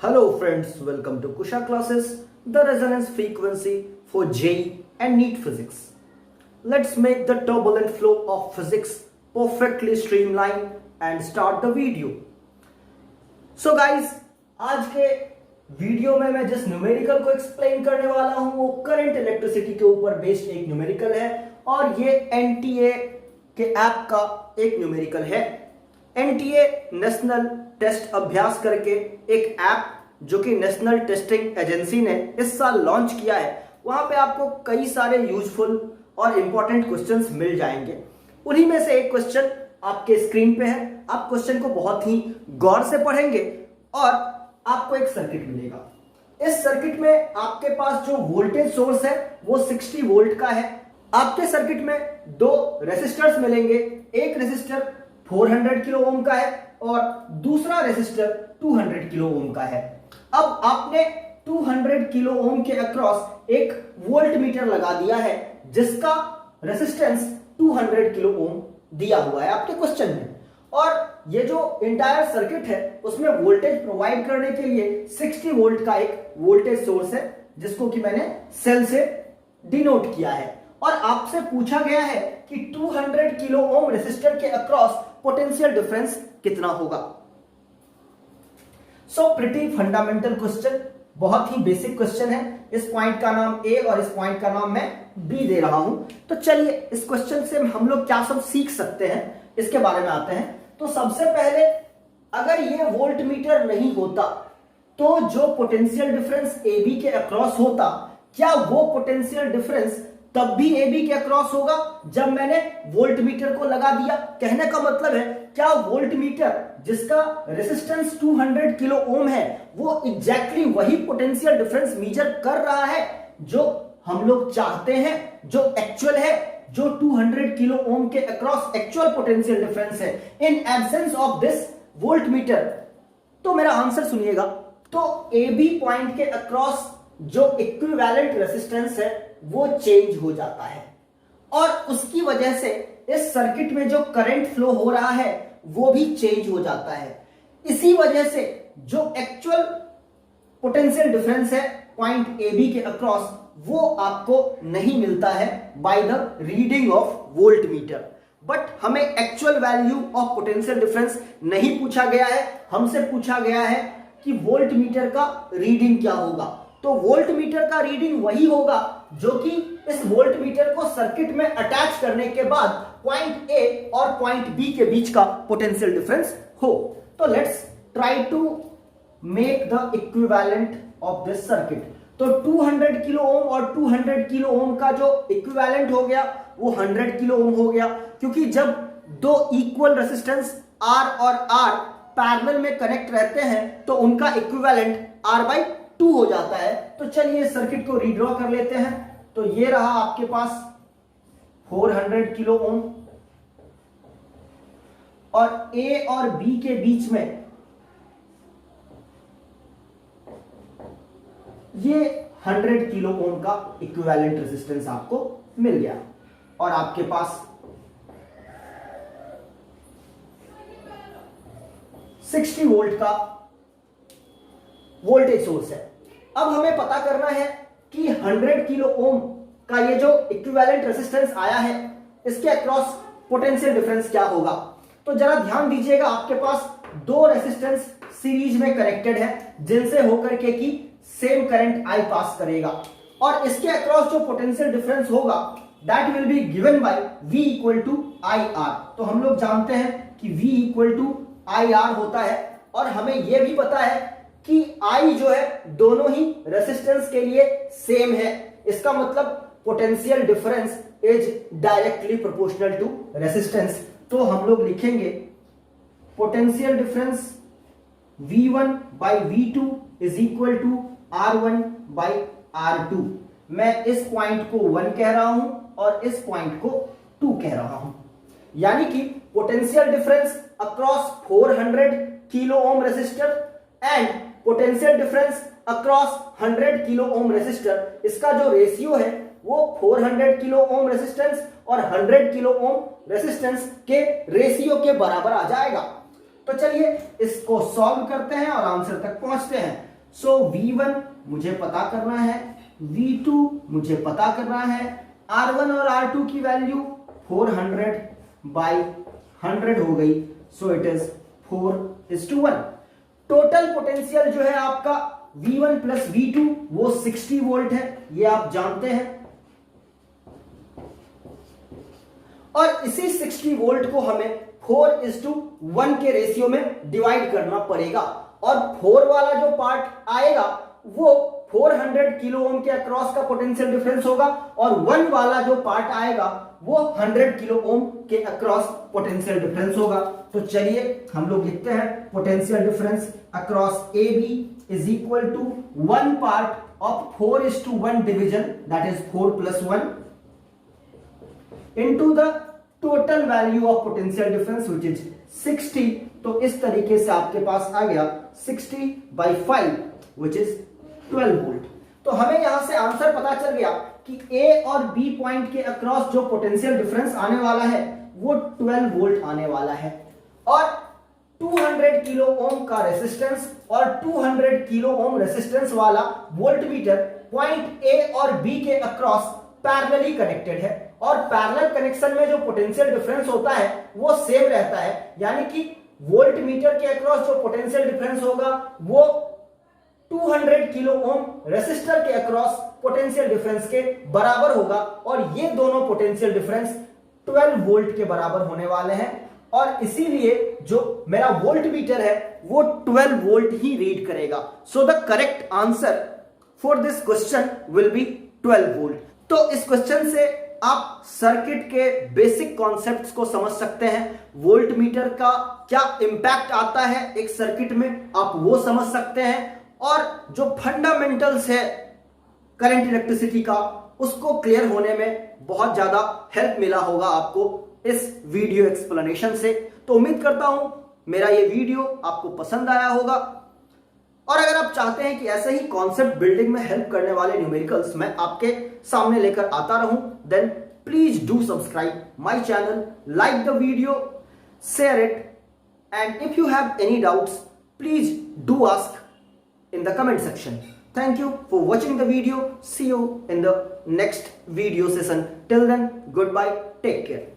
Hello friends, welcome to Kusha classes, the resonance frequency for JEE and NEET physics. Let's make the turbulent flow of physics perfectly streamlined and start the video. So guys, आज के video में मैं जिस numerical को explain करने वाला हूं वो करंट इलेक्ट्रिसिटी के ऊपर बेस्ड एक न्यूमेरिकल है और ये एनटीए के ऐप का एक न्यूमेरिकल है। एनटीए नेशनल टेस्ट अभ्यास करके एक ऐप जो कि नेशनल टेस्टिंग एजेंसी ने इस साल लॉन्च किया है, वहां पे आपको कई सारे यूजफुल और इंपॉर्टेंट क्वेश्चंस मिल जाएंगे। उन्हीं में से एक क्वेश्चन आपके स्क्रीन पे है। आप क्वेश्चन को बहुत ही गौर से पढ़ेंगे और आपको एक सर्किट मिलेगा। इस सर्किट में आपके पास जो वोल्टेज सोर्स है वो 60 वोल्ट का है। आपके सर्किट में दो रेसिस्टर्स मिलेंगे, एक रेसिस्टर 400 किलो ओम का है और दूसरा रेसिस्टर 200 किलो ओम का है। अब आपने 200 किलो ओम के अक्रॉस एक वोल्ट मीटर लगा दिया है जिसका रेसिस्टेंस 200 किलो ओम दिया हुआ है आपके क्वेश्चन में, और ये जो इंटायर सर्किट है उसमें वोल्टेज प्रोवाइड करने के लिए 60 वोल्ट का एक वोल्टेज सोर्स है जिसको कि मैंने सेल से डिनोट किया है। और आपसे पूछा गया है कि 200 किलो ओम रेसिस्टर के अक्रॉस पोटेंशियल डिफरेंस कितना होगा। सो प्रिटी फंडामेंटल क्वेश्चन, बहुत ही बेसिक क्वेश्चन है। इस पॉइंट का नाम ए और इस पॉइंट का नाम मैं बी दे रहा हूं। तो चलिए इस क्वेश्चन से हम लोग क्या सब सीख सकते हैं इसके बारे में आते हैं। तो सबसे पहले, अगर ये वोल्ट मीटर नहीं होता तो जो पोटेंशियल डिफरेंस ए बी के अक्रॉस होता, क्या वो पोटेंशियल डिफरेंस तब भी ए बी के अक्रॉस होगा जब मैंने वोल्ट मीटर को लगा दिया? कहने का मतलब है, क्या वोल्ट मीटर जिसका रेसिस्टेंस 200 किलो ओम है वो एग्जैक्टली वही पोटेंशियल डिफरेंस मेजर कर रहा है जो हम लोग चाहते हैं, जो एक्चुअल है, जो 200 किलो ओम के अक्रॉस एक्चुअल पोटेंशियल डिफरेंस है in absence of this volt meter? तो मेरा आंसर सुनिएगा। तो ए बी पॉइंट के अक्रॉस जो इक्विवेलेंट रेसिस्टेंस है वो चेंज हो जाता है और उसकी वजह से इस सर्किट में जो करंट फ्लो हो रहा है वो भी चेंज हो जाता है। इसी वजह से जो एक्चुअल पोटेंशियल डिफरेंस है पॉइंट ए बी के अक्रॉस वो आपको नहीं मिलता है by the reading of voltmeter. But हमें actual value of potential difference नहीं पूछा गया है, हमसे पूछा गया है कि वोल्ट मीटर का रीडिंग क्या होगा। तो वोल्ट मीटर का रीडिंग वही होगा जो कि इस वोल्ट मीटर को सर्किट में अटैच करने के बाद पॉइंट ए और पॉइंट बी के बीच का पोटेंशियल डिफरेंस हो। तो let's try to make the equivalent of this circuit. तो 200 किलो ओम और 200 किलो ओम का जो इक्विवेलेंट हो गया वो 100 किलो ओम हो गया, क्योंकि जब दो इक्वल रेसिस्टेंस R और R पैरेलल में कनेक्ट रहते हैं तो उनका इक्विवेलेंट R/2 हो जाता है। तो चलिए सर्किट को रीड्रॉ कर लेते हैं। तो ये रहा आपके पास 400 किलो ओम और A और B के बीच में ये 100 किलो ओम का इक्विवेलेंट रेजिस्टेंस आपको मिल गया और आपके पास 60 वोल्ट का वोल्टेज सोर्स है। अब हमें पता करना है कि 100 किलो ओम का ये जो इक्विवेलेंट रेजिस्टेंस आया है इसके अक्रॉस पोटेंशियल डिफरेंस क्या होगा। तो जरा ध्यान दीजिएगा, आपके पास दो रेजिस्टेंस सीरीज में कनेक्टेड है जिनसे होकर के कि सेम करंट आई पास करेगा और इसके अक्रॉस जो पोटेंशियल डिफरेंस होगा that will be given by V equal to IR। तो हम लोग जानते हैं कि V इक्वल टू IR होता है और हमें यह भी पता है कि I जो है दोनों ही रेसिस्टेंस के लिए सेम है। इसका मतलब potential difference is directly proportional to resistance. तो हम लोग लिखेंगे potential difference V1 by V2 is equal to R1 by R2। मैं इस पॉइंट को 1 कह रहा हूं और इस पॉइंट को 2 कह रहा हूं, यानी कि potential difference across 400 kilo ohm resistor and potential difference across 100 kilo ohm resistor, इसका जो रेशियो है वो 400 किलो ओम रेसिस्टेंस और 100 किलो ओम रेसिस्टेंस के रेशियो के बराबर आ जाएगा। तो चलिए इसको सॉल्व करते हैं और आंसर तक पहुंचते हैं। सो V1 मुझे पता करना है, V2 मुझे पता करना है, R1 और R2 की वैल्यू 400/100 हो गई। So it is 4:1। Total potential जो है आपका V1 प्लस V2 वो 60 वोल्ट है, ये आप जानते हैं। और इसी 60 वोल्ट को हमें 4:1 के रेशियो में डिवाइड करना पड़ेगा। और 4 वाला जो पार्ट आएगा वो 400 किलो ओम के अक्रॉस का पोटेंशियल डिफरेंस होगा और 1 वाला जो पार्ट आएगा वो 100 किलो ओम के अक्रॉस पोटेंशियल डिफरेंस होगा। तो चलिए हम लोग लिखते हैं potential difference across AB is equal to 1 part of 4:1 division, that is 4 + 1 into the total value of potential difference which is 60। तो इस तरीके से आपके पास आ गया 60/5 which is 12 वोल्ट। तो हमें यहां से आंसर पता चल गया कि A और B पॉइंट के अक्रॉस जो पोटेंशियल डिफरेंस आने वाला है वो 12 वोल्ट आने वाला है। और 200 किलो ओम का रेसिस्टेंस और 200 किलो ओम रेसिस्टेंस वाला वोल्टमीटर पॉइंट A और B के अक्रॉस पैरेलली कनेक्टेड है। और पैरेलल कनेक्शन में जो पोटेंशियल डिफरेंस होता है वो सेम रहता है, यानी कि वोल्टमीटर के अक्रॉस जो पोटेंशियल डिफरेंस होगा वो 200 किलो ओम रेसिस्टर के अक्रॉस पोटेंशियल डिफरेंस के बराबर होगा। और ये दोनों पोटेंशियल डिफरेंस 12 वोल्ट के बराबर होने वाले हैं। और इसीलिए जो मेरा वोल्टमीटर है वो 12 वोल्ट ही रीड करेगा। So the correct answer for this question will be 12 volt. तो इस क्वेश्चन से आप सर्किट के बेसिक कॉन्सेप्ट्स को समझ सकते हैं। वोल्टमीटर का क्या इंपैक्ट आता है एक सर्किट में, आप वो समझ सकते हैं। और जो फंडामेंटल्स है करंट इलेक्ट्रिसिटी का, उसको क्लियर होने में बहुत ज्यादा हेल्प मिला होगा आपको इस वीडियो एक्सप्लेनेशन से। तो उम्मीद करता हूं मेरा ये वीडियो आपको पसंद आया होगा। और अगर आप चाहते हैं कि ऐसे ही कॉन्सेप्ट बिल्डिंग में हेल्प करने वाले न्यूमेरिकल्स मैं आपके सामने लेकर आता रहूं, then please do subscribe my channel, like the video, share it, and if you have any doubts please do ask in the comment section. Thank you for watching the video. See you in the next video session. Till then, goodbye. Take care.